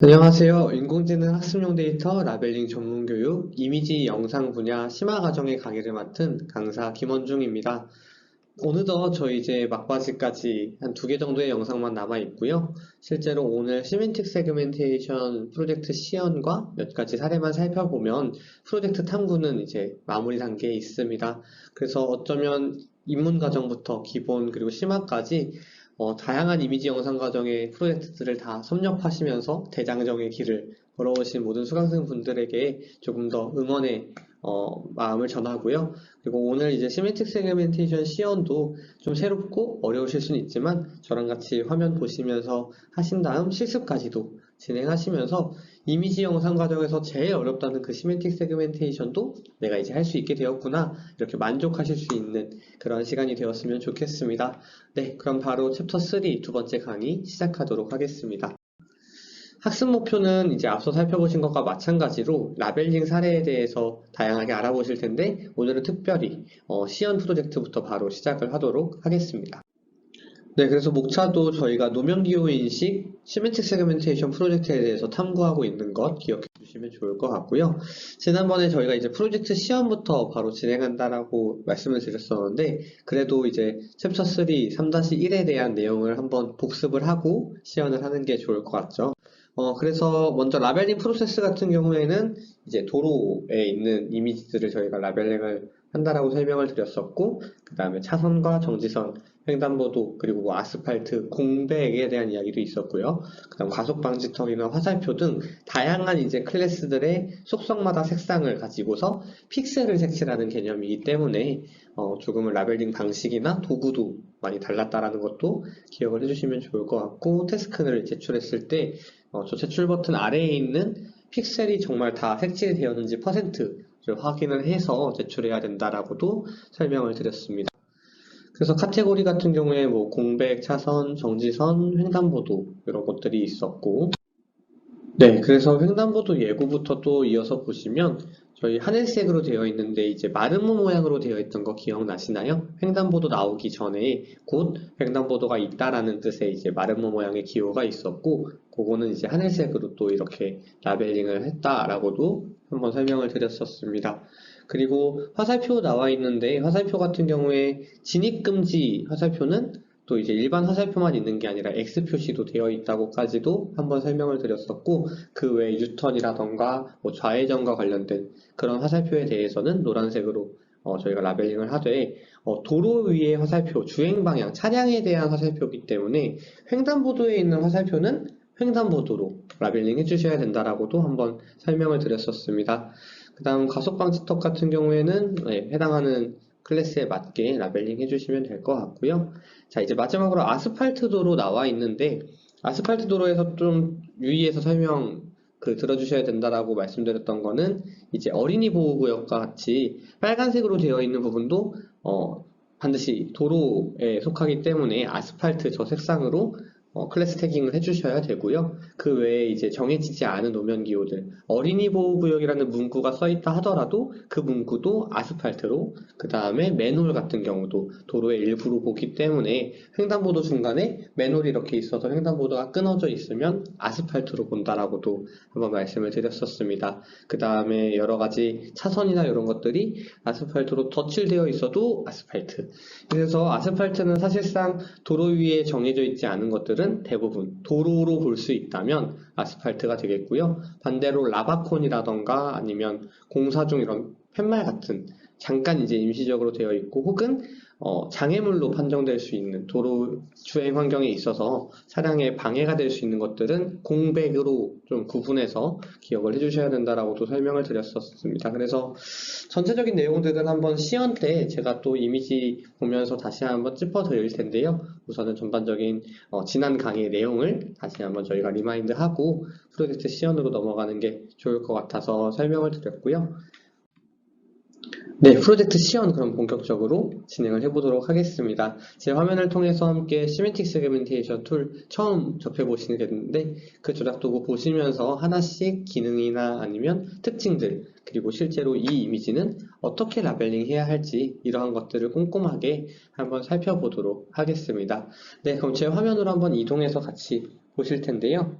안녕하세요. 인공지능 학습용 데이터 라벨링 전문 교육 이미지 영상 분야 심화 과정의 강의를 맡은 강사 김원중입니다. 어느덧 저희 이제 막바지까지 한 2개 정도의 영상만 남아 있고요. 실제로 오늘 시멘틱 세그멘테이션 프로젝트 시연과 몇 가지 사례만 살펴보면 프로젝트 탐구는 이제 마무리 단계에 있습니다. 그래서 어쩌면 입문 과정부터 기본 그리고 심화까지 다양한 이미지 영상 과정의 프로젝트들을 다 섭렵하시면서 대장정의 길을 걸어오신 모든 수강생 분들에게 조금 더 응원의 마음을 전하고요. 그리고 오늘 이제 시메틱 세그멘테이션 시연도 좀 새롭고 어려우실 수는 있지만 저랑 같이 화면 보시면서 하신 다음 실습까지도 진행하시면서 이미지 영상 과정에서 제일 어렵다는 그 시메틱 세그멘테이션도 내가 이제 할 수 있게 되었구나 이렇게 만족하실 수 있는 그런 시간이 되었으면 좋겠습니다. 네, 그럼 바로 챕터 3 두 번째 강의 시작하도록 하겠습니다. 학습 목표는 이제 앞서 살펴보신 것과 마찬가지로 라벨링 사례에 대해서 다양하게 알아보실 텐데 오늘은 특별히 시연 프로젝트부터 바로 시작을 하도록 하겠습니다. 네, 그래서 목차도 저희가 노면기호 인식, 시멘틱 세그멘테이션 프로젝트에 대해서 탐구하고 있는 것 기억해 주시면 좋을 것 같고요. 지난번에 저희가 이제 프로젝트 시험부터 바로 진행한다라고 말씀을 드렸었는데, 그래도 이제 챕터 3, 3-1에 대한 내용을 한번 복습을 하고 시연을 하는 게 좋을 것 같죠. 그래서 먼저 라벨링 프로세스 같은 경우에는 이제 도로에 있는 이미지들을 저희가 라벨링을 한다라고 설명을 드렸었고, 그 다음에 차선과 정지선, 횡단보도, 그리고 뭐 아스팔트, 공백에 대한 이야기도 있었고요. 그 다음 과속방지턱이나 화살표 등 다양한 이제 클래스들의 속성마다 색상을 가지고서 픽셀을 색칠하는 개념이기 때문에 조금은 라벨링 방식이나 도구도 많이 달랐다라는 것도 기억을 해주시면 좋을 것 같고, 태스크를 제출했을 때 저 제출 버튼 아래에 있는 픽셀이 정말 다 색칠이 되었는지 퍼센트를 확인을 해서 제출해야 된다라고도 설명을 드렸습니다. 그래서 카테고리 같은 경우에 뭐 공백, 차선, 정지선, 횡단보도 이런 것들이 있었고, 네, 그래서 횡단보도 예고부터 또 이어서 보시면 저희 하늘색으로 되어 있는데 이제 마름모 모양으로 되어 있던 거 기억나시나요? 횡단보도 나오기 전에 곧 횡단보도가 있다라는 뜻의 이제 마름모 모양의 기호가 있었고 그거는 이제 하늘색으로 또 이렇게 라벨링을 했다라고도 한번 설명을 드렸었습니다. 그리고 화살표 나와 있는데 화살표 같은 경우에 진입금지 화살표는 또 이제 일반 화살표만 있는 게 아니라 X 표시도 되어 있다고까지도 한번 설명을 드렸었고 그 외에 유턴이라던가 뭐 좌회전과 관련된 그런 화살표에 대해서는 노란색으로 저희가 라벨링을 하되 도로 위의 화살표, 주행 방향, 차량에 대한 화살표이기 때문에 횡단보도에 있는 화살표는 횡단보도로 라벨링 해주셔야 된다라고도 한번 설명을 드렸었습니다. 그 다음 과속방지턱 같은 경우에는 해당하는 클래스에 맞게 라벨링 해주시면 될 것 같고요. 자, 이제 마지막으로 아스팔트 도로 나와 있는데 아스팔트 도로에서 좀 유의해서 설명 들어주셔야 된다라고 말씀드렸던 거는 이제 어린이 보호구역과 같이 빨간색으로 되어 있는 부분도 반드시 도로에 속하기 때문에 아스팔트 저 색상으로 클래스 태깅을 해주셔야 되고요. 그 외에 이제 정해지지 않은 노면 기호들, 어린이 보호구역이라는 문구가 써있다 하더라도 그 문구도 아스팔트로, 그 다음에 맨홀 같은 경우도 도로의 일부로 보기 때문에 횡단보도 중간에 맨홀이 이렇게 있어서 횡단보도가 끊어져 있으면 아스팔트로 본다라고도 한번 말씀을 드렸었습니다. 그 다음에 여러 가지 차선이나 이런 것들이 아스팔트로 덧칠되어 있어도 아스팔트. 그래서 아스팔트는 사실상 도로 위에 정해져 있지 않은 것들은 대부분 도로로 볼 수 있다면 아스팔트가 되겠고요. 반대로 라바콘이라던가 아니면 공사 중 이런 팻말 같은 잠깐 이제 임시적으로 되어 있고 혹은 장애물로 판정될 수 있는 도로 주행 환경에 있어서 차량에 방해가 될 수 있는 것들은 공백으로 좀 구분해서 기억을 해주셔야 된다라고도 설명을 드렸었습니다. 그래서 전체적인 내용들은 한번 시연 때 제가 또 이미지 보면서 다시 한번 짚어드릴 텐데요. 우선은 전반적인 지난 강의의 내용을 다시 한번 저희가 리마인드하고 프로젝트 시연으로 넘어가는 게 좋을 것 같아서 설명을 드렸고요. 네, 프로젝트 시연 그럼 본격적으로 진행을 해보도록 하겠습니다. 제 화면을 통해서 함께 시멘틱 세그멘테이션 툴 처음 접해보시겠는데 그 조작 도구 보시면서 하나씩 기능이나 아니면 특징들 그리고 실제로 이 이미지는 어떻게 라벨링 해야 할지 이러한 것들을 꼼꼼하게 한번 살펴보도록 하겠습니다. 네, 그럼 제 화면으로 한번 이동해서 같이 보실 텐데요.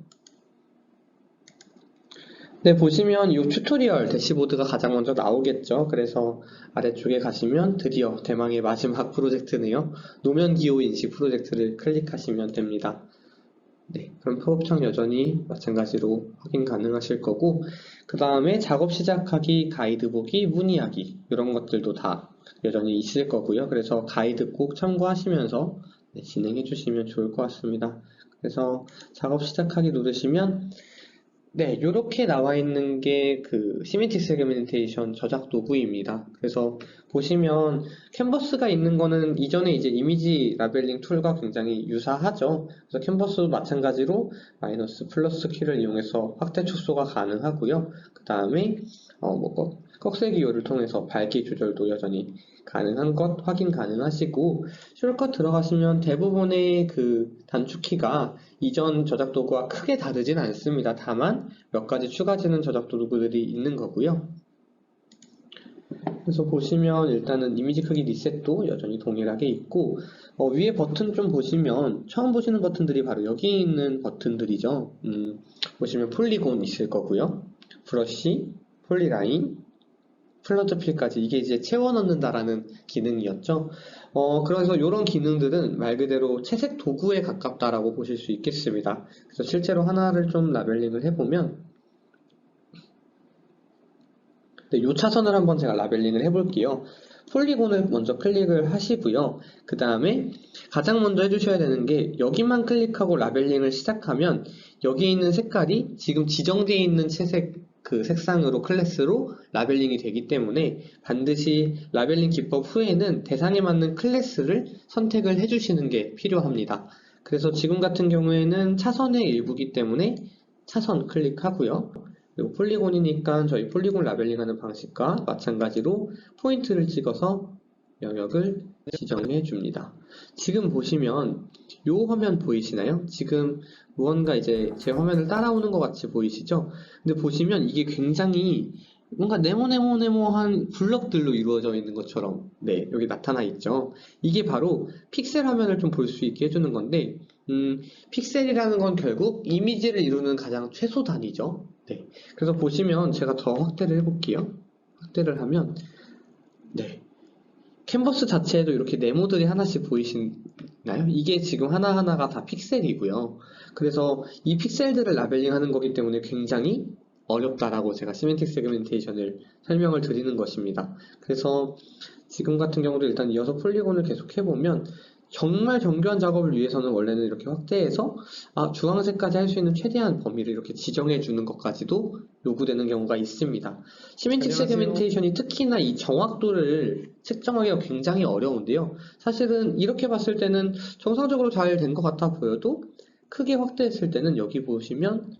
네, 보시면 이 튜토리얼 대시보드가 가장 먼저 나오겠죠. 그래서 아래쪽에 가시면 드디어 대망의 마지막 프로젝트네요. 노면 기호 인식 프로젝트를 클릭하시면 됩니다. 네, 그럼 팝업창 여전히 마찬가지로 확인 가능하실 거고, 그 다음에 작업 시작하기, 가이드 보기, 문의하기 이런 것들도 다 여전히 있을 거고요. 그래서 가이드 꼭 참고하시면서 네, 진행해 주시면 좋을 것 같습니다. 그래서 작업 시작하기 누르시면 네, 이렇게 나와 있는 게 그 시멘틱 세그멘테이션 저작 도구입니다. 그래서 보시면 캔버스가 있는 거는 이전에 이제 이미지 라벨링 툴과 굉장히 유사하죠. 그래서 캔버스도 마찬가지로 마이너스 플러스 키를 이용해서 확대 축소가 가능하고요. 그 다음에 꺽쇠 기호를 통해서 밝기 조절도 여전히 가능한 것 확인 가능하시고, 숄컷 들어가시면 대부분의 그 단축키가 이전 저작 도구와 크게 다르진 않습니다. 다만 몇 가지 추가되는 저작 도구들이 있는 거고요. 그래서 보시면 일단은 이미지 크기 리셋도 여전히 동일하게 있고, 위에 버튼 좀 보시면 처음 보시는 버튼들이 바로 여기 있는 버튼들이죠. 보시면 폴리곤 있을 거고요. 브러쉬, 폴리라인, 플러트 필까지 이게 이제 채워 넣는다라는 기능이었죠. 그래서 이런 기능들은 말 그대로 채색 도구에 가깝다라고 보실 수 있겠습니다. 그래서 실제로 하나를 좀 라벨링을 해보면, 네, 이 차선을 한번 제가 라벨링을 해볼게요. 폴리곤을 먼저 클릭을 하시고요. 그 다음에 가장 먼저 해주셔야 되는 게 여기만 클릭하고 라벨링을 시작하면 여기 있는 색깔이 지금 지정되어 있는 채색 그 색상으로 클래스로 라벨링이 되기 때문에 반드시 라벨링 기법 후에는 대상에 맞는 클래스를 선택을 해주시는 게 필요합니다. 그래서 지금 같은 경우에는 차선의 일부기 때문에 차선 클릭하고요. 그리고 폴리곤이니까 저희 폴리곤 라벨링하는 방식과 마찬가지로 포인트를 찍어서 영역을 지정해 줍니다. 지금 보시면 이 화면 보이시나요? 지금 무언가 이제 제 화면을 따라오는 것 같이 보이시죠? 근데 보시면 이게 굉장히 뭔가 네모네모네모한 블럭들로 이루어져 있는 것처럼 네, 여기 나타나 있죠. 이게 바로 픽셀 화면을 좀 볼 수 있게 해주는 건데 픽셀이라는 건 결국 이미지를 이루는 가장 최소 단위죠. 네. 그래서 보시면 제가 더 확대를 해볼게요. 확대를 하면 네. 캔버스 자체에도 이렇게 네모들이 하나씩 보이시나요? 이게 지금 하나하나가 다 픽셀이고요. 그래서 이 픽셀들을 라벨링 하는 거기 때문에 굉장히 어렵다라고 제가 시멘틱 세그멘테이션을 설명을 드리는 것입니다. 그래서 지금 같은 경우도 일단 이어서 폴리곤을 계속 해보면 정말 정교한 작업을 위해서는 원래는 이렇게 확대해서 주황색까지 할 수 있는 최대한 범위를 이렇게 지정해 주는 것까지도 요구되는 경우가 있습니다. 시멘틱 세그멘테이션이 특히나 이 정확도를 측정하기가 굉장히 어려운데요. 사실은 이렇게 봤을 때는 정상적으로 잘 된 것 같아 보여도 크게 확대했을 때는 여기 보시면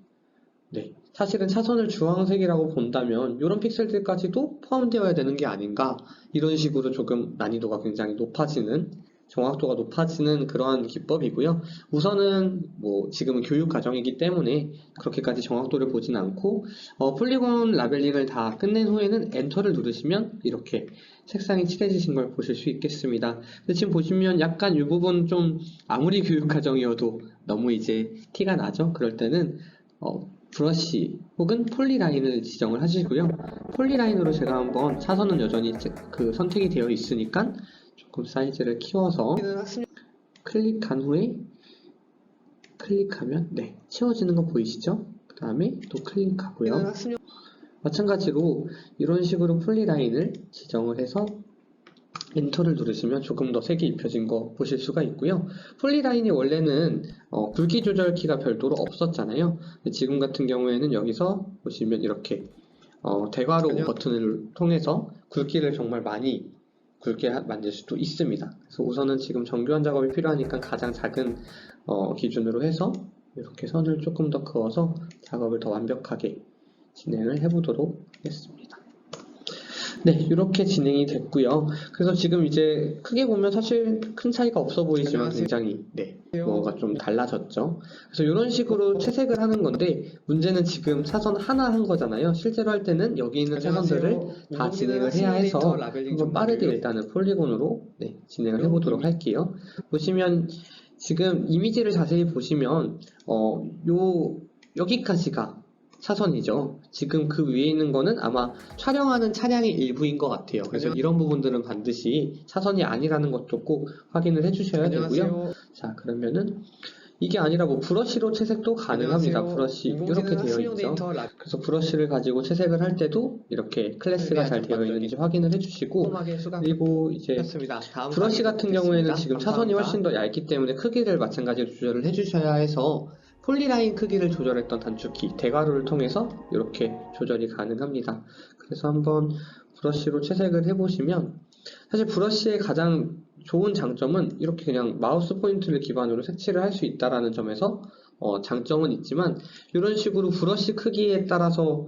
네, 사실은 차선을 주황색이라고 본다면 이런 픽셀들까지도 포함되어야 되는 게 아닌가, 이런 식으로 조금 난이도가 굉장히 높아지는, 정확도가 높아지는 그러한 기법이고요. 우선은 뭐 지금은 교육 과정이기 때문에 그렇게까지 정확도를 보진 않고 폴리곤 라벨링을 다 끝낸 후에는 엔터를 누르시면 이렇게 색상이 칠해지신 걸 보실 수 있겠습니다. 근데 지금 보시면 약간 이 부분 좀 아무리 교육 과정이어도 너무 이제 티가 나죠? 그럴 때는 브러쉬 혹은 폴리라인을 지정을 하시고요. 폴리라인으로 제가 한번 차선은 여전히 그 선택이 되어 있으니까 조금 사이즈를 키워서 클릭한 후에 클릭하면 네, 채워지는 거 보이시죠? 그 다음에 또 클릭하고요. 마찬가지로 이런 식으로 폴리라인을 지정을 해서 엔터를 누르시면 조금 더 색이 입혀진 거 보실 수가 있고요. 폴리라인이 원래는 굵기 조절 키가 별도로 없었잖아요. 지금 같은 경우에는 여기서 보시면 이렇게 대괄호 버튼을 통해서 굵기를 정말 많이 굵게 만들 수도 있습니다. 그래서 우선은 지금 정교한 작업이 필요하니까 가장 작은 기준으로 해서 이렇게 선을 조금 더 그어서 작업을 더 완벽하게 진행을 해보도록 하겠습니다. 네, 이렇게 진행이 됐고요. 그래서 지금 이제 크게 보면 사실 큰 차이가 없어 보이지만 굉장히 뭔가 좀 달라졌죠. 그래서 이런 식으로 채색을 하는 건데 문제는 지금 차선 하나 한 거잖아요. 실제로 할 때는 여기 있는 차선들을 다 진행을 해야 해서 한번 빠르게 일단은 폴리곤으로 진행을 해보도록 할게요. 보시면 지금 이미지를 자세히 보시면 여기까지가 차선이죠. 지금 그 위에 있는 거는 아마 촬영하는 차량의 일부인 것 같아요. 그래서 이런 부분들은 반드시 차선이 아니라는 것도 꼭 확인을 해주셔야 되고요. 자, 그러면은 이게 아니라 뭐 브러쉬로 채색도 가능합니다. 브러쉬 이렇게 되어 있죠. 그래서 브러쉬를 가지고 채색을 할 때도 이렇게 클래스가 잘 되어 있는지 확인을 해주시고, 그리고 이제 브러쉬 같은 경우에는 지금 차선이 훨씬 더 얇기 때문에 크기를 마찬가지로 조절을 해주셔야 해서 폴리라인 크기를 조절했던 단축키 대괄호를 통해서 이렇게 조절이 가능합니다. 그래서 한번 브러쉬로 채색을 해보시면, 사실 브러쉬의 가장 좋은 장점은 이렇게 그냥 마우스 포인트를 기반으로 색칠을 할 수 있다라는 점에서 장점은 있지만, 이런 식으로 브러쉬 크기에 따라서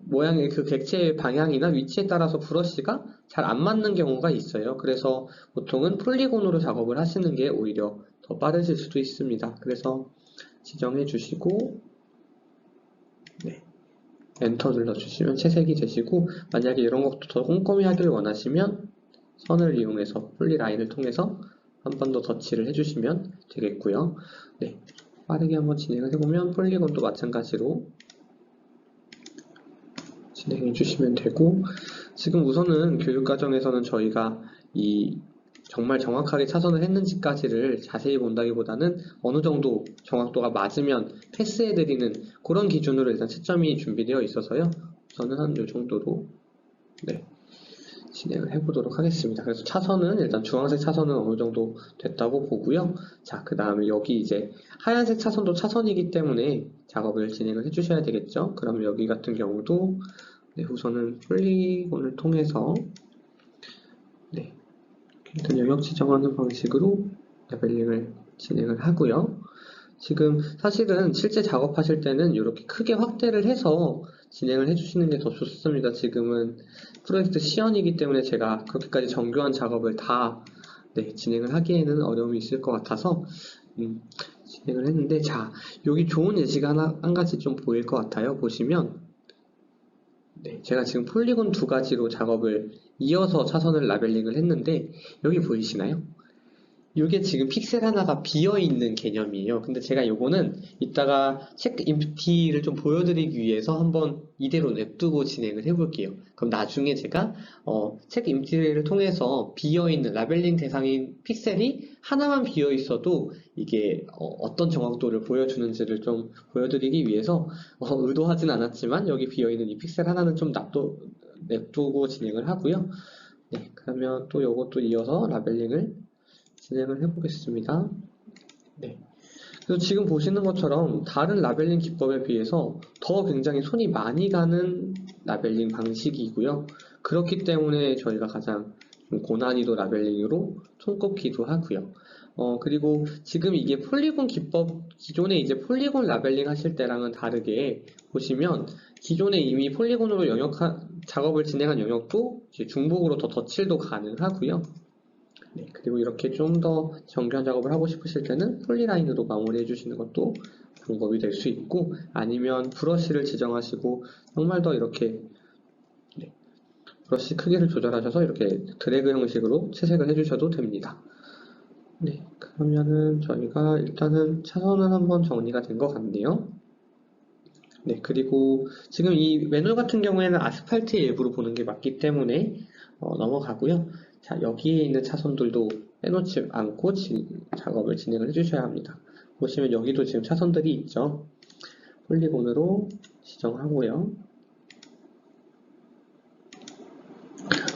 모양의 그 객체의 방향이나 위치에 따라서 브러쉬가 잘 안 맞는 경우가 있어요. 그래서 보통은 폴리곤으로 작업을 하시는 게 오히려 더 빠르실 수도 있습니다. 그래서 지정해 주시고, 네, 엔터 눌러주시면 채색이 되시고, 만약에 이런 것도 더 꼼꼼히 하길 원하시면 선을 이용해서 폴리라인을 통해서 한 번 더 덧칠을 해주시면 되겠고요. 네, 빠르게 한번 진행을 해보면 폴리곤도 마찬가지로 진행해 주시면 되고, 지금 우선은 교육과정에서는 저희가 이 정말 정확하게 차선을 했는지까지를 자세히 본다기보다는 어느 정도 정확도가 맞으면 패스해드리는 그런 기준으로 일단 채점이 준비되어 있어서요. 저는 한 이 정도로 네, 진행을 해보도록 하겠습니다. 그래서 차선은 일단 주황색 차선은 어느 정도 됐다고 보고요. 자, 그 다음에 여기 이제 하얀색 차선도 차선이기 때문에 작업을 진행을 해주셔야 되겠죠. 그럼 여기 같은 경우도 네, 우선은 폴리곤을 통해서 네, 일단 영역 지정하는 방식으로 라벨링을 진행을 하고요. 지금 사실은 실제 작업하실 때는 이렇게 크게 확대를 해서 진행을 해주시는 게 더 좋습니다. 지금은 프로젝트 시연이기 때문에 제가 그렇게까지 정교한 작업을 다 네, 진행을 하기에는 어려움이 있을 것 같아서 진행을 했는데, 자, 여기 좋은 예시가 한 가지 좀 보일 것 같아요. 보시면 네, 제가 지금 폴리곤 두 가지로 작업을 이어서 차선을 라벨링을 했는데, 여기 보이시나요? 이게 지금 픽셀 하나가 비어있는 개념이에요. 근데 제가 요거는 이따가 체크 임티를 좀 보여드리기 위해서 한번 이대로 냅두고 진행을 해볼게요. 그럼 나중에 제가 체크 임티를 통해서 비어있는 라벨링 대상인 픽셀이 하나만 비어있어도 이게 어떤 정확도를 보여주는지를 좀 보여드리기 위해서 의도하진 않았지만 여기 비어있는 이 픽셀 하나는 좀 냅두고 진행을 하고요. 네, 그러면 또 요것도 이어서 라벨링을 진행을 해보겠습니다. 네. 그래서 지금 보시는 것처럼 다른 라벨링 기법에 비해서 더 굉장히 손이 많이 가는 라벨링 방식이고요. 그렇기 때문에 저희가 가장 고난이도 라벨링으로 손꼽기도 하고요. 그리고 지금 이게 폴리곤 기법, 기존에 이제 폴리곤 라벨링 하실 때랑은 다르게 보시면 기존에 이미 폴리곤으로 작업을 진행한 영역도 이제 중복으로 더 덧칠도 가능하고요. 네, 그리고 이렇게 좀 더 정교한 작업을 하고 싶으실 때는 폴리라인으로 마무리해 주시는 것도 방법이 될 수 있고, 아니면 브러쉬를 지정하시고 정말 더 이렇게 네, 브러쉬 크기를 조절하셔서 이렇게 드래그 형식으로 채색을 해주셔도 됩니다. 네, 그러면은 저희가 일단은 차선은 한번 정리가 된 것 같네요. 네, 그리고 지금 이 매뉴얼 같은 경우에는 아스팔트의 일부로 보는 게 맞기 때문에 넘어가고요. 자, 여기에 있는 차선들도 빼놓지 않고 작업을 진행을 해주셔야 합니다. 보시면 여기도 지금 차선들이 있죠. 폴리곤으로 지정하고요.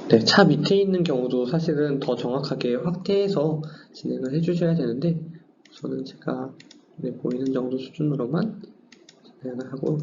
네, 차 밑에 있는 경우도 사실은 더 정확하게 확대해서 진행을 해주셔야 되는데, 우선은 제가 보이는 정도 수준으로만 진행을 하고,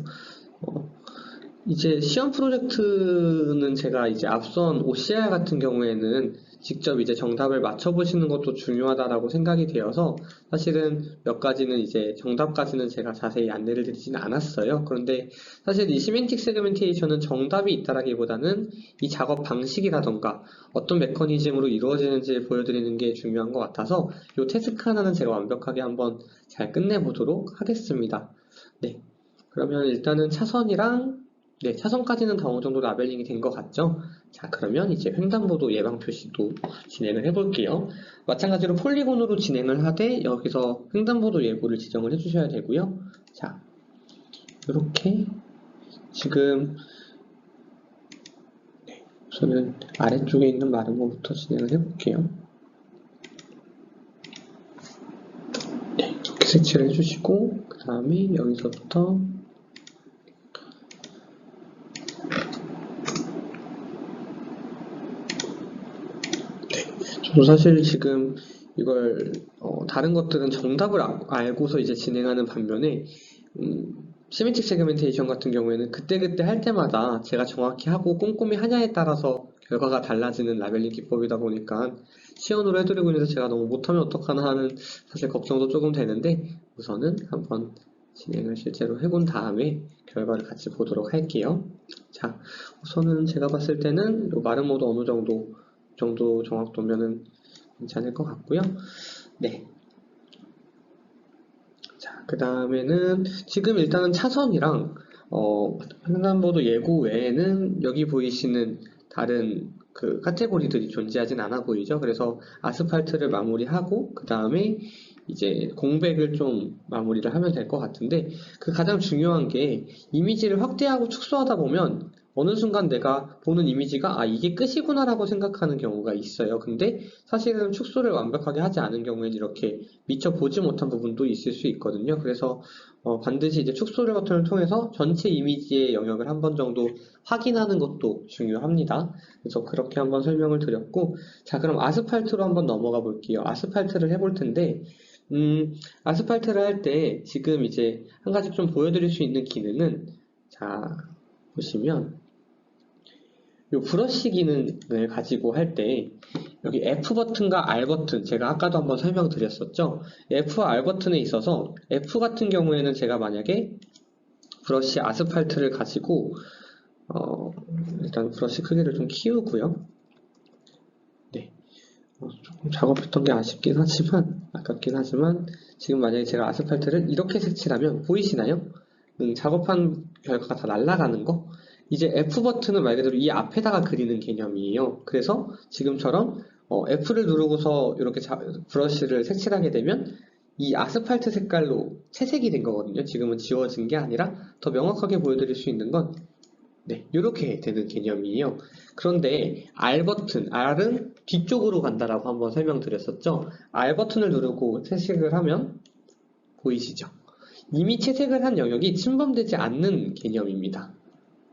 이제 시험 프로젝트는 제가 이제 앞선 OCR 같은 경우에는 직접 이제 정답을 맞춰보시는 것도 중요하다라고 생각이 되어서 사실은 몇 가지는 이제 정답까지는 제가 자세히 안내를 드리지는 않았어요. 그런데 사실 이 시멘틱 세그멘테이션은 정답이 있다라기보다는 이 작업 방식이라던가 어떤 메커니즘으로 이루어지는지 보여드리는 게 중요한 것 같아서 이 태스크 하나는 제가 완벽하게 한번 잘 끝내보도록 하겠습니다. 네, 그러면 일단은 차선이랑 네, 차선까지는 다 어느 정도 라벨링이 된 것 같죠? 자, 그러면 이제 횡단보도 예방 표시도 진행을 해볼게요. 마찬가지로 폴리곤으로 진행을 하되 여기서 횡단보도 예보를 지정을 해주셔야 되고요. 자, 이렇게 지금 우선은 아래쪽에 있는 마른 거부터 진행을 해볼게요. 네, 이렇게 색칠을 해주시고 그 다음에 여기서부터 저도 사실 지금 이걸 다른 것들은 정답을 알고서 이제 진행하는 반면에 시메트릭 세그멘테이션 같은 경우에는 그때그때 할 때마다 제가 정확히 하고 꼼꼼히 하냐에 따라서 결과가 달라지는 라벨링 기법이다 보니까 시연으로 해드리고 있는데 제가 너무 못하면 어떡하나 하는 사실 걱정도 조금 되는데 우선은 한번 진행을 실제로 해본 다음에 결과를 같이 보도록 할게요. 자, 우선은 제가 봤을 때는 마른 모드 어느 정도 정확도면은 괜찮을 것 같고요. 네. 자, 그 다음에는 지금 일단은 차선이랑 횡단보도 예고 외에는 여기 보이시는 다른 그 카테고리들이 존재하진 않아 보이죠. 그래서 아스팔트를 마무리하고 그 다음에 이제 공백을 좀 마무리를 하면 될 것 같은데 그 가장 중요한 게 이미지를 확대하고 축소하다 보면 어느 순간 내가 보는 이미지가 아 이게 끝이구나 라고 생각하는 경우가 있어요. 근데 사실은 축소를 완벽하게 하지 않은 경우에는 이렇게 미처 보지 못한 부분도 있을 수 있거든요. 그래서 반드시 이제 축소를 버튼을 통해서 전체 이미지의 영역을 한 번 정도 확인하는 것도 중요합니다. 그래서 그렇게 한번 설명을 드렸고 자 그럼 아스팔트로 한번 넘어가 볼게요. 아스팔트를 해볼 텐데 아스팔트를 할 때 지금 이제 한 가지 좀 보여드릴 수 있는 기능은 자 보시면 이 브러쉬 기능을 가지고 할 때 여기 F 버튼과 R 버튼 제가 아까도 한번 설명드렸었죠. F와 R 버튼에 있어서 F 같은 경우에는 제가 만약에 브러쉬 아스팔트를 가지고 일단 브러쉬 크기를 좀 키우고요. 네, 조금 작업했던 게 아깝긴 하지만 지금 만약에 제가 아스팔트를 이렇게 색칠하면 보이시나요? 작업한 결과가 다 날아가는 거? 이제 F 버튼은 말 그대로 이 앞에다가 그리는 개념이에요. 그래서 지금처럼 F를 누르고서 이렇게 브러쉬를 색칠하게 되면 이 아스팔트 색깔로 채색이 된 거거든요. 지금은 지워진 게 아니라 더 명확하게 보여드릴 수 있는 건 네, 이렇게 되는 개념이에요. 그런데 R 버튼, R은 뒤쪽으로 간다라고 한번 설명드렸었죠. R 버튼을 누르고 채색을 하면 보이시죠? 이미 채색을 한 영역이 침범되지 않는 개념입니다.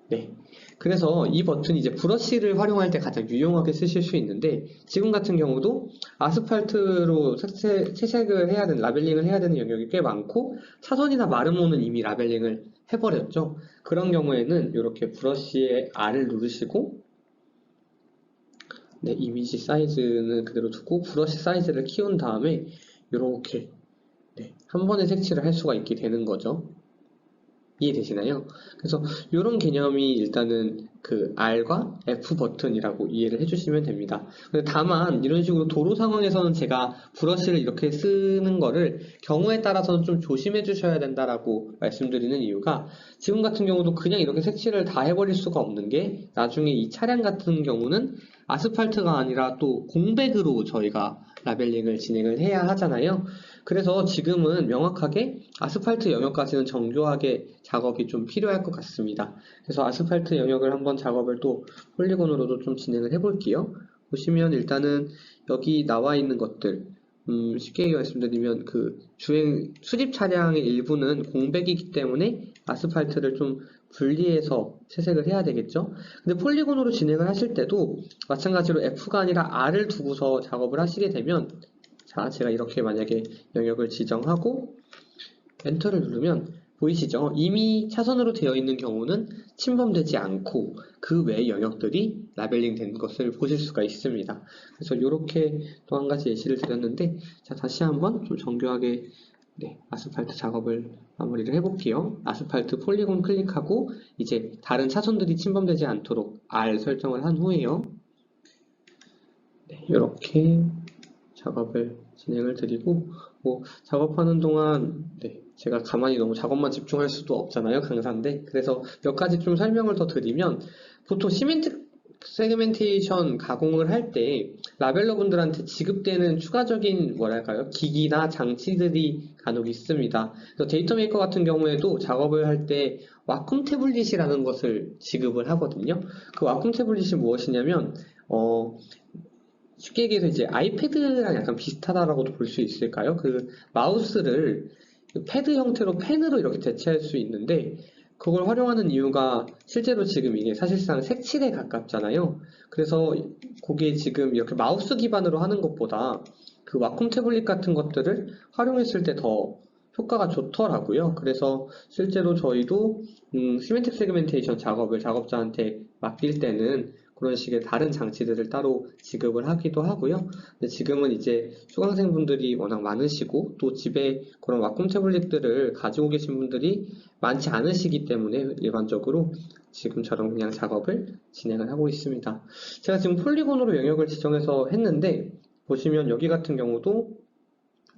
네. 그래서 이 버튼이 이제 브러쉬를 활용할 때 가장 유용하게 쓰실 수 있는데 지금 같은 경우도 아스팔트로 채색을 해야 되는 라벨링을 해야 되는 영역이 꽤 많고 차선이나 마름모는 이미 라벨링을 해버렸죠. 그런 경우에는 이렇게 브러쉬에 R을 누르시고 네, 이미지 사이즈는 그대로 두고 브러쉬 사이즈를 키운 다음에 이렇게 네, 한 번에 색칠을 할 수가 있게 되는 거죠. 이해되시나요? 그래서 이런 개념이 일단은 그 R과 F 버튼이라고 이해를 해주시면 됩니다. 근데 다만 이런 식으로 도로 상황에서는 제가 브러쉬를 이렇게 쓰는 거를 경우에 따라서는 좀 조심해 주셔야 된다라고 말씀드리는 이유가 지금 같은 경우도 그냥 이렇게 색칠을 다 해버릴 수가 없는 게 나중에 이 차량 같은 경우는 아스팔트가 아니라 또 공백으로 저희가 라벨링을 진행을 해야 하잖아요. 그래서 지금은 명확하게 아스팔트 영역까지는 정교하게 작업이 좀 필요할 것 같습니다. 그래서 아스팔트 영역을 한번 작업을 또 폴리곤으로도 좀 진행을 해볼게요. 보시면 일단은 여기 나와 있는 것들 쉽게 말씀드리면 그 주행 수집 차량의 일부는 공백이기 때문에 아스팔트를 좀 분리해서 채색을 해야 되겠죠. 근데 폴리곤으로 진행을 하실 때도 마찬가지로 F가 아니라 R을 두고서 작업을 하시게 되면 자, 제가 이렇게 만약에 영역을 지정하고 엔터를 누르면 보이시죠? 이미 차선으로 되어 있는 경우는 침범되지 않고 그 외의 영역들이 라벨링 된 것을 보실 수가 있습니다. 그래서 이렇게 또 한 가지 예시를 드렸는데 자, 다시 한번 좀 정교하게 네, 아스팔트 작업을 마무리를 해볼게요. 아스팔트 폴리곤 클릭하고 이제 다른 차선들이 침범되지 않도록 R 설정을 한 후에요. 네, 이렇게 작업을 진행을 드리고 작업하는 동안 네, 제가 가만히 너무 작업만 집중할 수도 없잖아요. 강사인데 그래서 몇 가지 좀 설명을 더 드리면 보통 시멘트 세그멘테이션 가공을 할 때 라벨러분들한테 지급되는 추가적인 뭐랄까요? 기기나 장치들이 간혹 있습니다. 그래서 데이터 메이커 같은 경우에도 작업을 할 때 와쿰 태블릿이라는 것을 지급을 하거든요. 그 와쿰 태블릿이 무엇이냐면 쉽게 얘기해서 이제 아이패드랑 약간 비슷하다라고도 볼 수 있을까요? 그 마우스를 패드 형태로 펜으로 이렇게 대체할 수 있는데 그걸 활용하는 이유가 실제로 지금 이게 사실상 색칠에 가깝잖아요. 그래서 그게 지금 이렇게 마우스 기반으로 하는 것보다 그 와콤 태블릿 같은 것들을 활용했을 때 더 효과가 좋더라고요. 그래서 실제로 저희도 시멘틱 세그멘테이션 작업을 작업자한테 맡길 때는 그런 식의 다른 장치들을 따로 지급을 하기도 하고요. 근데 지금은 이제 수강생분들이 워낙 많으시고 또 집에 그런 와콤 태블릿들을 가지고 계신 분들이 많지 않으시기 때문에 일반적으로 지금처럼 그냥 작업을 진행을 하고 있습니다. 제가 지금 폴리곤으로 영역을 지정해서 했는데 보시면 여기 같은 경우도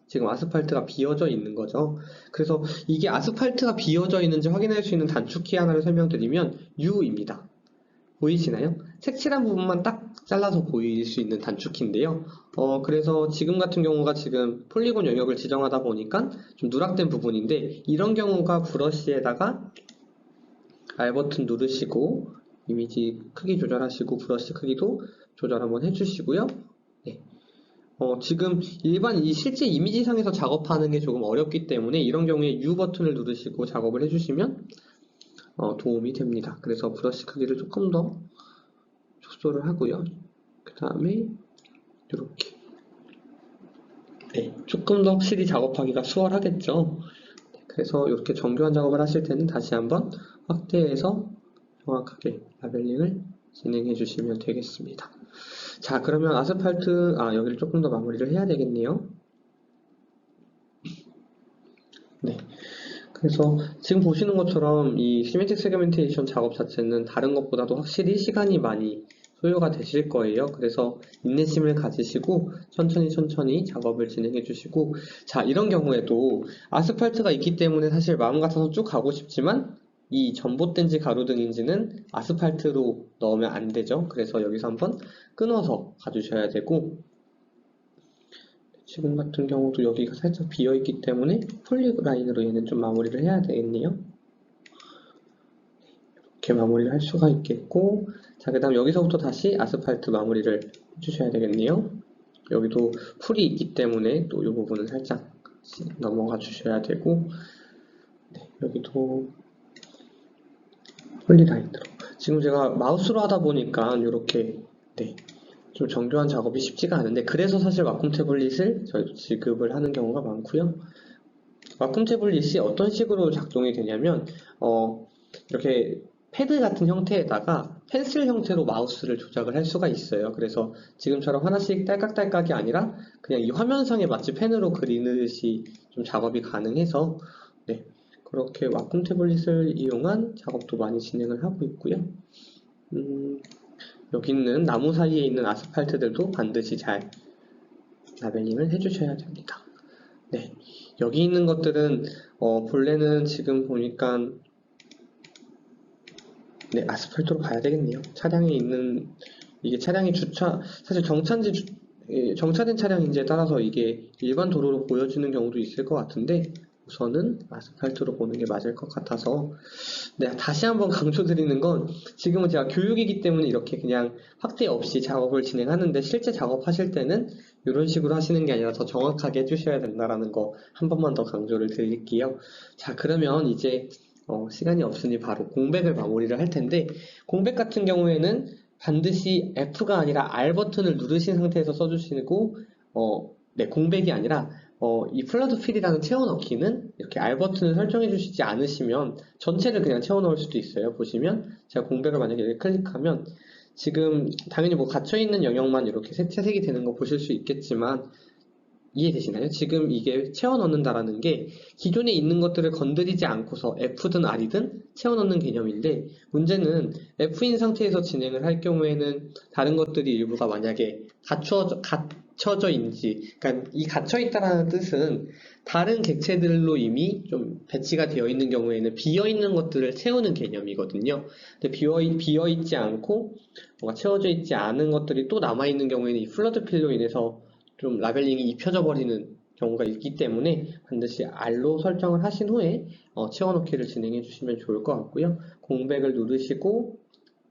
지금 아스팔트가 비어져 있는 거죠. 그래서 이게 아스팔트가 비어져 있는지 확인할 수 있는 단축키 하나를 설명드리면 U입니다. 보이시나요? 색칠한 부분만 딱 잘라서 보일 수 있는 단축키인데요. 그래서 지금 같은 경우가 지금 폴리곤 영역을 지정하다 보니까 좀 누락된 부분인데 이런 경우가 브러쉬에다가 R 버튼 누르시고 이미지 크기 조절하시고 브러쉬 크기도 조절 한번 해주시고요. 네. 지금 일반 실제 이미지상에서 작업하는 게 조금 어렵기 때문에 이런 경우에 U 버튼을 누르시고 작업을 해주시면 도움이 됩니다. 그래서 브러쉬 크기를 조금 더 축소를 하고요. 그 다음에 이렇게 네, 조금 더 확실히 작업하기가 수월하겠죠. 그래서 이렇게 정교한 작업을 하실 때는 다시 한번 확대해서 정확하게 라벨링을 진행해 주시면 되겠습니다. 자, 그러면 아스팔트, 여기를 조금 더 마무리를 해야 되겠네요. 네. 그래서 지금 보시는 것처럼 이 시메틱 세그멘테이션 작업 자체는 다른 것보다도 확실히 시간이 많이 소요가 되실 거예요. 그래서 인내심을 가지시고 천천히 작업을 진행해 주시고, 자, 이런 경우에도 아스팔트가 있기 때문에 사실 마음 같아서 쭉 가고 싶지만 이 전봇대인지 가로등인지는 아스팔트로 넣으면 안 되죠. 그래서 여기서 한번 끊어서 가주셔야 되고, 지금 같은 경우도 여기가 살짝 비어있기 때문에 폴리라인으로 얘는 좀 마무리를 해야 되겠네요. 이렇게 마무리를 할 수가 있겠고, 자, 그 다음 여기서부터 다시 아스팔트 마무리를 해주셔야 되겠네요. 여기도 풀이 있기 때문에 또 이 부분은 살짝 넘어가 주셔야 되고, 네, 여기도 폴리라인으로. 지금 제가 마우스로 하다 보니까 이렇게 네, 좀 정교한 작업이 쉽지가 않은데, 그래서 사실 와콤 태블릿을 저희도 지급을 하는 경우가 많고요. 와콤 태블릿이 어떤 식으로 작동이 되냐면 이렇게 패드 같은 형태에다가 펜슬 형태로 마우스를 조작을 할 수가 있어요. 그래서 지금처럼 하나씩 딸깍딸깍이 아니라 그냥 이 화면상에 마치 펜으로 그리듯이 좀 작업이 가능해서 네, 그렇게 와콤 태블릿을 이용한 작업도 많이 진행을 하고 있고요. 여기 있는 나무 사이에 있는 아스팔트들도 반드시 잘 라벨링을 해주셔야 됩니다. 네, 여기 있는 것들은 본래는 지금 보니까 네, 아스팔트로 가야 되겠네요. 차량에 있는 이게 차량이 사실 정차된 차량인지에 따라서 이게 일반 도로로 보여지는 경우도 있을 것 같은데 우선은 아스팔트로 보는 게 맞을 것 같아서 네, 다시 한번 강조드리는 건 지금은 제가 교육이기 때문에 이렇게 그냥 확대 없이 작업을 진행하는데 실제 작업하실 때는 이런 식으로 하시는 게 아니라 더 정확하게 해주셔야 된다라는 거 한 번만 더 강조를 드릴게요. 자, 그러면 이제 시간이 없으니 바로 공백을 마무리를 할 텐데 공백 같은 경우에는 반드시 F가 아니라 R 버튼을 누르신 상태에서 써주시고 네, 공백이 아니라 이 플러드 필이라는 채워넣기는 이렇게 R 버튼을 설정해 주시지 않으시면 전체를 그냥 채워넣을 수도 있어요. 보시면 제가 공백을 만약에 이렇게 클릭하면 지금 당연히 뭐 갇혀있는 영역만 이렇게 색이 되는 거 보실 수 있겠지만 이해되시나요? 지금 이게 채워넣는다라는 게 기존에 있는 것들을 건드리지 않고서 F든 R이든 채워넣는 개념인데 문제는 F인 상태에서 진행을 할 경우에는 다른 것들이 일부가 만약에 갇혀져인지, 그러니까 이 갇혀있다라는 뜻은 다른 객체들로 이미 좀 배치가 되어 있는 경우에는 비어있는 것들을 채우는 개념이거든요. 근데 비어있지 않고 뭔가 채워져 있지 않은 것들이 또 남아있는 경우에는 이 플러드 필로 인해서 좀 라벨링이 입혀져 버리는 경우가 있기 때문에 반드시 R로 설정을 하신 후에 채워넣기를 진행해 주시면 좋을 것 같고요. 공백을 누르시고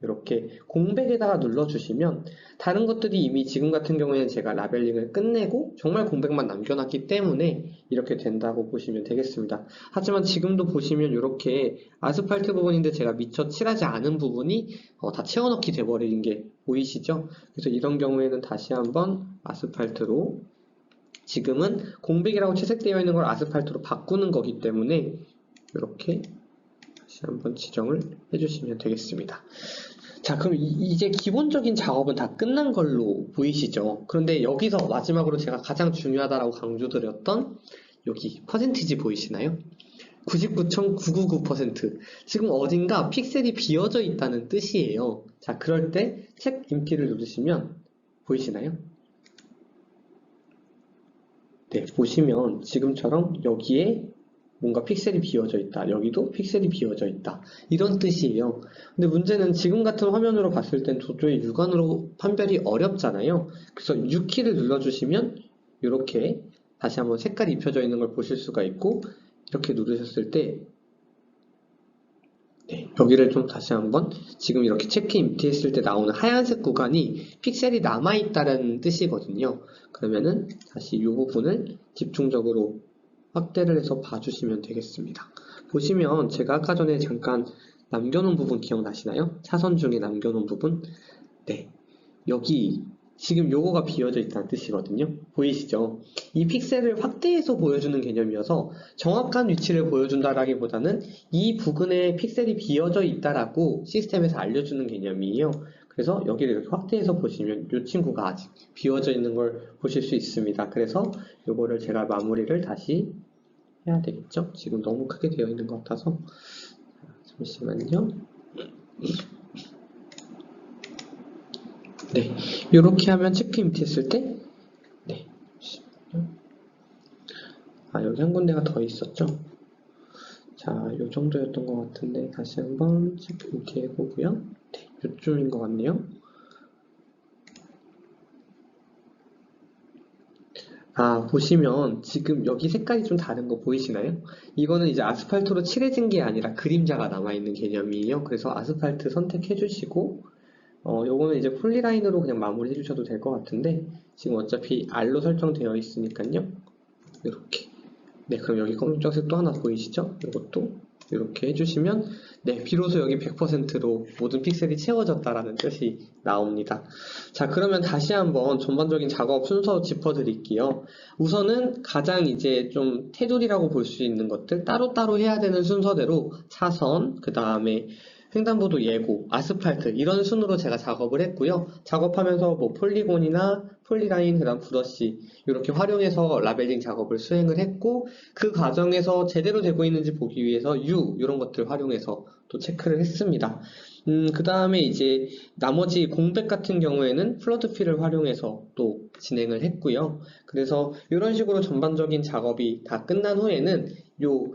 이렇게 공백에다가 눌러주시면 다른 것들이 이미 지금 같은 경우에는 제가 라벨링을 끝내고 정말 공백만 남겨놨기 때문에 이렇게 된다고 보시면 되겠습니다. 하지만 지금도 보시면 이렇게 아스팔트 부분인데 제가 미처 칠하지 않은 부분이 다 채워넣기 돼버리는 게 보이시죠? 그래서 이런 경우에는 다시 한번 아스팔트로, 지금은 공백이라고 채색되어 있는 걸 아스팔트로 바꾸는 거기 때문에 이렇게 다시 한번 지정을 해주시면 되겠습니다. 자, 그럼 이제 기본적인 작업은 다 끝난 걸로 보이시죠? 그런데 여기서 마지막으로 제가 가장 중요하다고 강조드렸던 여기 퍼센티지 보이시나요? 99.999%. 지금 어딘가 픽셀이 비어져 있다는 뜻이에요. 자, 그럴 때 책 인기를 누르시면 보이시나요? 네, 보시면 지금처럼 여기에 뭔가 픽셀이 비어져 있다. 여기도 픽셀이 비어져 있다. 이런 뜻이에요. 근데 문제는 지금 같은 화면으로 봤을 땐 도저히 육안으로 판별이 어렵잖아요. 그래서 6키를 눌러주시면 이렇게 다시 한번 색깔이 입혀져 있는 걸 보실 수가 있고, 이렇게 누르셨을 때 네, 여기를 좀 다시 한번, 지금 이렇게 체크 인트 했을 때 나오는 하얀색 구간이 픽셀이 남아있다는 뜻이거든요. 그러면은 다시 이 부분을 집중적으로 확대를 해서 봐주시면 되겠습니다. 보시면 제가 아까 전에 잠깐 남겨놓은 부분 기억나시나요? 차선 중에 남겨놓은 부분? 네, 여기 지금 요거가 비어져 있다는 뜻이거든요. 보이시죠? 이 픽셀을 확대해서 보여주는 개념이어서 정확한 위치를 보여준다라기보다는 이 부근에 픽셀이 비어져 있다라고 시스템에서 알려주는 개념이에요. 그래서 여기를 이렇게 확대해서 보시면 이 친구가 아직 비어져 있는 걸 보실 수 있습니다. 그래서 요거를 제가 마무리를 다시 해야 되겠죠? 지금 너무 크게 되어 있는 것 같아서 잠시만요. 네, 이렇게 하면 체크 인트 했을 때, 네, 여기 한 군데가 더 있었죠? 자, 요 정도였던 것 같은데 다시 한번 체크 인트 해보고요. 네, 요쯤인 것 같네요. 보시면 지금 여기 색깔이 좀 다른 거 보이시나요? 이거는 이제 아스팔트로 칠해진 게 아니라 그림자가 남아있는 개념이에요. 그래서 아스팔트 선택해 주시고, 요거는 이제 폴리라인으로 그냥 마무리 해주셔도 될 것 같은데, 지금 어차피 R로 설정되어 있으니까요. 이렇게. 네, 그럼 여기 검정색 또 하나 보이시죠? 이것도 이렇게 해주시면, 네, 비로소 여기 100%로 모든 픽셀이 채워졌다라는 뜻이 나옵니다. 자, 그러면 다시 한번 전반적인 작업 순서 짚어드릴게요. 우선은 가장 이제 좀 테두리라고 볼 수 있는 것들, 따로따로 해야 되는 순서대로 차선, 그 다음에 횡단보도 예고, 아스팔트 이런 순으로 제가 작업을 했고요. 작업하면서 뭐 폴리곤이나 폴리라인, 그 다음 브러쉬 이렇게 활용해서 라벨링 작업을 수행을 했고, 그 과정에서 제대로 되고 있는지 보기 위해서 이런 것들 활용해서 또 체크를 했습니다. 그 다음에 이제 나머지 공백 같은 경우에는 플러드 필을 활용해서 또 진행을 했고요. 그래서 이런 식으로 전반적인 작업이 다 끝난 후에는 요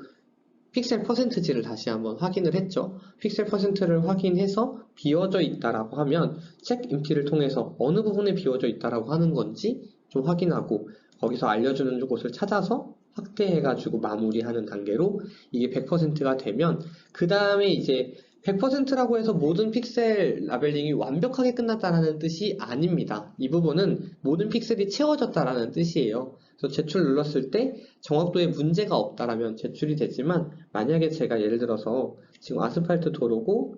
픽셀 퍼센트지를 다시 한번 확인을 했죠. 픽셀 퍼센트를 확인해서 비워져 있다라고 하면 책 인피를 통해서 어느 부분에 비워져 있다라고 하는 건지 좀 확인하고, 거기서 알려주는 곳을 찾아서 확대해가지고 마무리하는 단계로 이게 100%가 되면, 그 다음에 이제 100%라고 해서 모든 픽셀 라벨링이 완벽하게 끝났다는 뜻이 아닙니다. 이 부분은 모든 픽셀이 채워졌다는 뜻이에요. 그래서 제출 눌렀을 때 정확도에 문제가 없다라면 제출이 되지만, 만약에 제가 예를 들어서 지금 아스팔트 도로고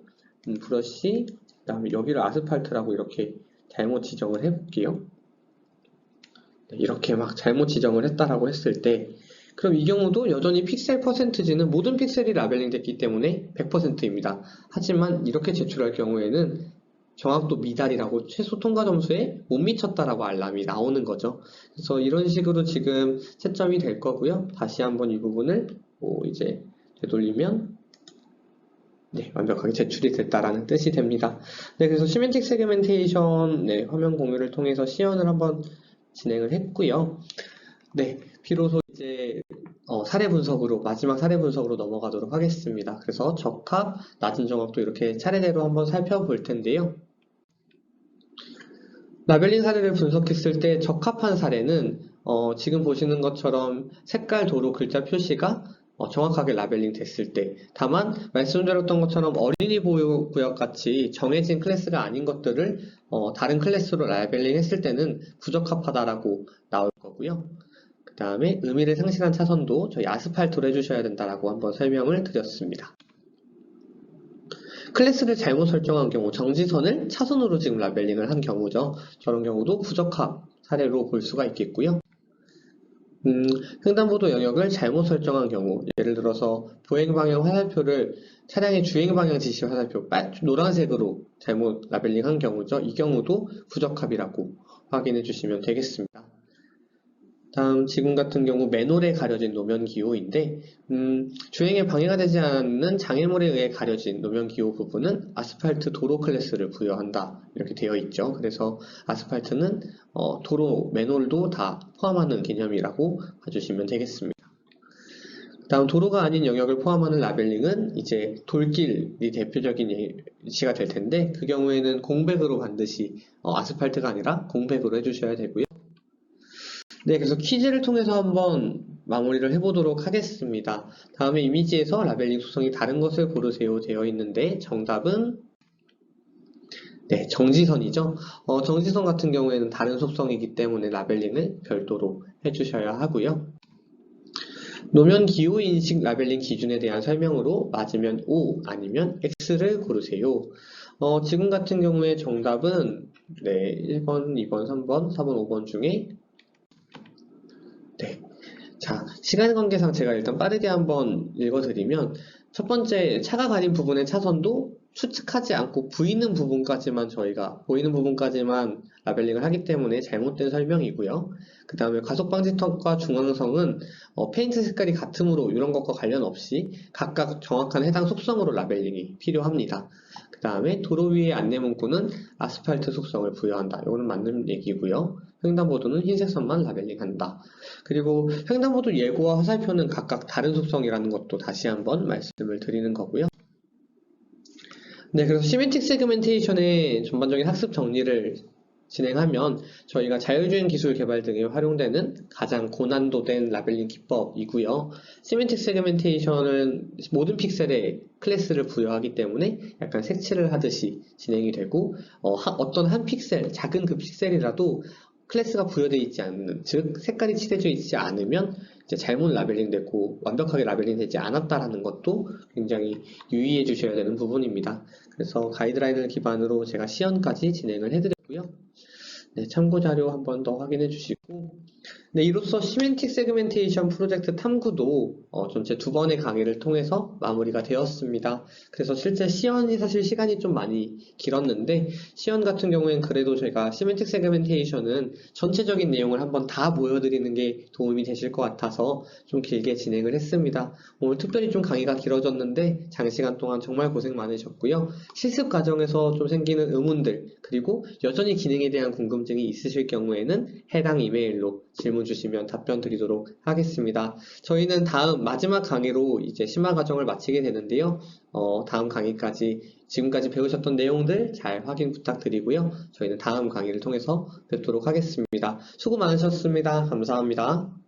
브러쉬, 그 다음에 여기를 아스팔트라고 이렇게 잘못 지정을 해볼게요. 네, 이렇게 막 잘못 지정을 했다라고 했을 때, 그럼 이 경우도 여전히 픽셀 퍼센트지는 모든 픽셀이 라벨링 됐기 때문에 100%입니다. 하지만 이렇게 제출할 경우에는 정확도 미달이라고 최소 통과 점수에 못 미쳤다라고 알람이 나오는 거죠. 그래서 이런 식으로 지금 채점이 될 거고요. 다시 한번 이 부분을 이제 되돌리면 네, 완벽하게 제출이 됐다라는 뜻이 됩니다. 네, 그래서 시멘틱 세그멘테이션 화면 공유를 통해서 시연을 한번 진행을 했고요. 네, 비로소 이제 마지막 사례 분석으로 넘어가도록 하겠습니다. 그래서 적합, 낮은 정확도 이렇게 차례대로 한번 살펴볼 텐데요. 라벨링 사례를 분석했을 때 적합한 사례는 지금 보시는 것처럼 색깔, 도로, 글자 표시가 정확하게 라벨링 됐을 때, 다만 말씀드렸던 것처럼 어린이 보호구역 같이 정해진 클래스가 아닌 것들을 다른 클래스로 라벨링 했을 때는 부적합하다라고 나올 거고요. 그 다음에 의미를 상실한 차선도 저희 아스팔트로 해주셔야 된다라고 한번 설명을 드렸습니다. 클래스를 잘못 설정한 경우, 정지선을 차선으로 지금 라벨링을 한 경우죠. 저런 경우도 부적합 사례로 볼 수가 있겠고요. 횡단보도 영역을 잘못 설정한 경우, 예를 들어서 보행방향 화살표를 차량의 주행방향 지시 화살표 노란색으로 잘못 라벨링한 경우죠. 이 경우도 부적합이라고 확인해 주시면 되겠습니다. 다음 지금 같은 경우 맨홀에 가려진 노면 기호인데 주행에 방해가 되지 않는 장애물에 의해 가려진 노면 기호 부분은 아스팔트 도로 클래스를 부여한다 이렇게 되어 있죠. 그래서 아스팔트는 도로 맨홀도 다 포함하는 개념이라고 봐주시면 되겠습니다. 다음 도로가 아닌 영역을 포함하는 라벨링은 이제 돌길이 대표적인 예시가 될 텐데 그 경우에는 공백으로 반드시 아스팔트가 아니라 공백으로 해주셔야 되고요. 네, 그래서 퀴즈를 통해서 한번 마무리를 해보도록 하겠습니다. 다음에 이미지에서 라벨링 속성이 다른 것을 고르세요 되어 있는데 정답은 네, 정지선이죠. 정지선 같은 경우에는 다른 속성이기 때문에 라벨링을 별도로 해주셔야 하고요. 노면 기호 인식 라벨링 기준에 대한 설명으로 맞으면 O 아니면 X를 고르세요. 지금 같은 경우에 정답은 네, 1번, 2번, 3번, 4번, 5번 중에 네. 자, 시간 관계상 제가 일단 빠르게 한번 읽어드리면 첫 번째 차가 가린 부분의 차선도 추측하지 않고 보이는 부분까지만 라벨링을 하기 때문에 잘못된 설명이고요. 그 다음에 과속방지턱과 중앙성은 페인트 색깔이 같으므로 이런 것과 관련 없이 각각 정확한 해당 속성으로 라벨링이 필요합니다. 그 다음에 도로 위의 안내문구는 아스팔트 속성을 부여한다. 이거는 맞는 얘기고요. 횡단보도는 흰색 선만 라벨링한다. 그리고 횡단보도 예고와 화살표는 각각 다른 속성이라는 것도 다시 한번 말씀을 드리는 거고요. 네, 그래서 시멘틱 세그멘테이션의 전반적인 학습 정리를 진행하면 저희가 자율주행 기술 개발 등에 활용되는 가장 고난도된 라벨링 기법이고요. 시멘틱 세그멘테이션은 모든 픽셀에 클래스를 부여하기 때문에 약간 색칠을 하듯이 진행이 되고 어떤 한 픽셀, 작은 그 픽셀이라도 클래스가 부여되어 있지 않는, 즉 색깔이 칠해져 있지 않으면 이제 잘못 라벨링되고 완벽하게 라벨링되지 않았다라는 것도 굉장히 유의해 주셔야 되는 부분입니다. 그래서 가이드라인을 기반으로 제가 시연까지 진행을 해드렸고요. 네, 참고 자료 한 번 더 확인해 주시고 네, 이로써 시멘틱 세그멘테이션 프로젝트 탐구도 전체 2번의 강의를 통해서 마무리가 되었습니다. 그래서 실제 시연이 사실 시간이 좀 많이 길었는데 시연 같은 경우에는 그래도 제가 시멘틱 세그멘테이션은 전체적인 내용을 한번 다 보여드리는 게 도움이 되실 것 같아서 좀 길게 진행을 했습니다. 오늘 특별히 좀 강의가 길어졌는데 장시간 동안 정말 고생 많으셨고요. 실습 과정에서 좀 생기는 의문들 그리고 여전히 기능에 대한 궁금증이 있으실 경우에는 해당 이메일로 질문 주시면 답변 드리도록 하겠습니다. 저희는 다음 마지막 강의로 이제 심화 과정을 마치게 되는데요. 다음 강의까지 지금까지 배우셨던 내용들 잘 확인 부탁드리고요. 저희는 다음 강의를 통해서 뵙도록 하겠습니다. 수고 많으셨습니다. 감사합니다.